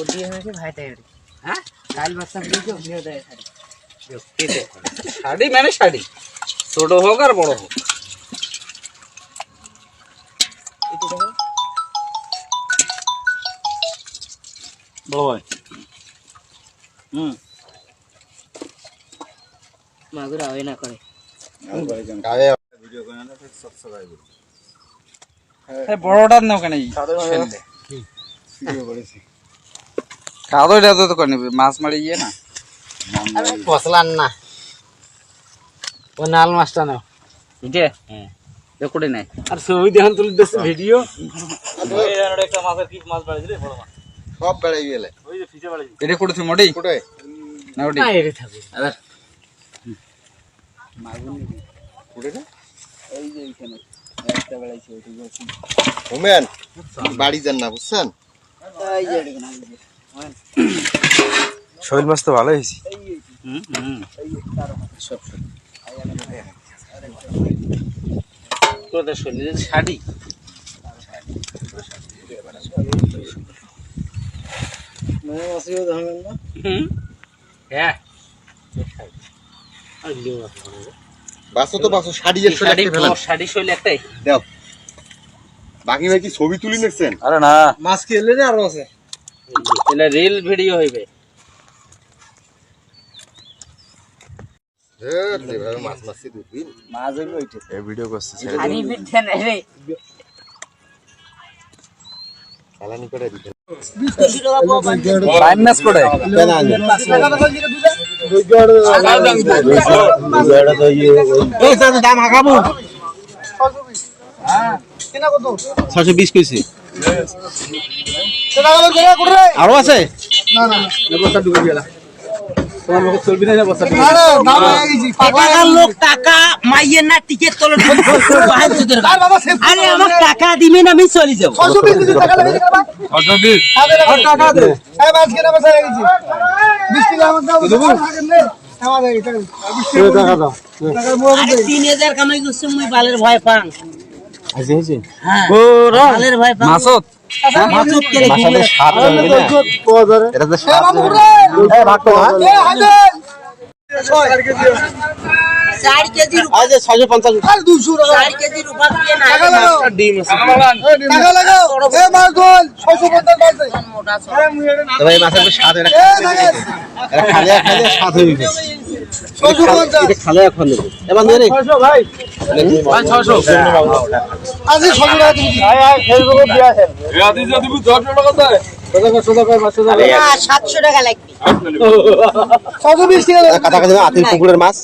দিয়ে হয়েছে ভাইটাই হ্যাঁ কাল বাচ্চা বুঝে ভিডিও দেয় শাড়ি মানে শাড়ি ছোট হোক আর বড় হোক বড় ভাই মাগুর আওয়ে না করে বড়টার নাও কেন খাওয়া তো করে নেবে মাছ মারি গিয়ে না মশলা না ও নাল মাছটা নাও এটা হ্যাঁ দেখুড়ে নাই আর ছবি দেখুন তুলে দিচ্ছে ভিডিও একটা মাছের কি মাছ বাড়াইছিলে বড় মাছ সব বেড়াই গেলে ওই যে ফিজে বাড়াইছে এটা করেছে মোটেই কোটায় না ওটি না এরে থাকবে আবার মাগুনি কোটে না এই যে এখানে একটা বেড়াইছে ওইটা গেছে হোমেন বাড়ি যান না বুঝছেন এই যে এখানে শৈল মাছ তো ভালো হয়েছে সব তোদের শরীরে শাড়ি মানে অসুবিধা ধরবেন না হ্যাঁ আর লিও আছে বাসো তো বাসো শাড়ি এর শাড়ি শৈল ফেলেন শাড়ি শৈল একটাই দাও বাকি ভাই কি ছবি তুলি নিছেন আরে না মাছ কি এলে না আরো আছে এটা রিল ভিডিও হইবে এভাবে মাছ মাছি দুদিন মাছ হইলো ওইটা এই ভিডিও করছে আনি বিদ্যা নাই রে চালানি করে দিতে মাইনাস করে দাম হাকাবো 620 কইছে আরো আছে না না বস্তা ডুবে গেল তোমার মুখ চলবি না বস্তা টাকা লোক টাকা মাইয়ের না টিকেট তোলে আরে আমার টাকা দিবেন আমি চলে যাব 620 টাকা দে এই মাছ কেনা বসে গেছি 20 টাকা আমার দাও আমার টাকা দাও আরে 3000 কামাই করছে মুই বালের ভয় পাং আছে আছে হ্যাঁ বালের ভয় পাং মাছত মাছত কে রে মাছের স্বাদ এটা তো স্বাদ এই ভাগ তো 4 কেজি আজ 650 আর 200 টাকা 4 কেজি রূপা দিয়ে না ডিম আছে টাকা লাগাও এ মাগল 650 বাজে মোটা ভাই মাছের স্বাদ এটা খালে খালে স্বাদ হয়ে গেছে 650 এটা খালে এখন দেব এবার নে রে 600 ভাই 600 আজি 600 টাকা দিবি ফেসবুকে দিয়া আছে আদি যদি 10 টাকা দেয় 700 টাকা লাগবে 620 টাকা কাটা কাটা আতির পুকুরের মাছ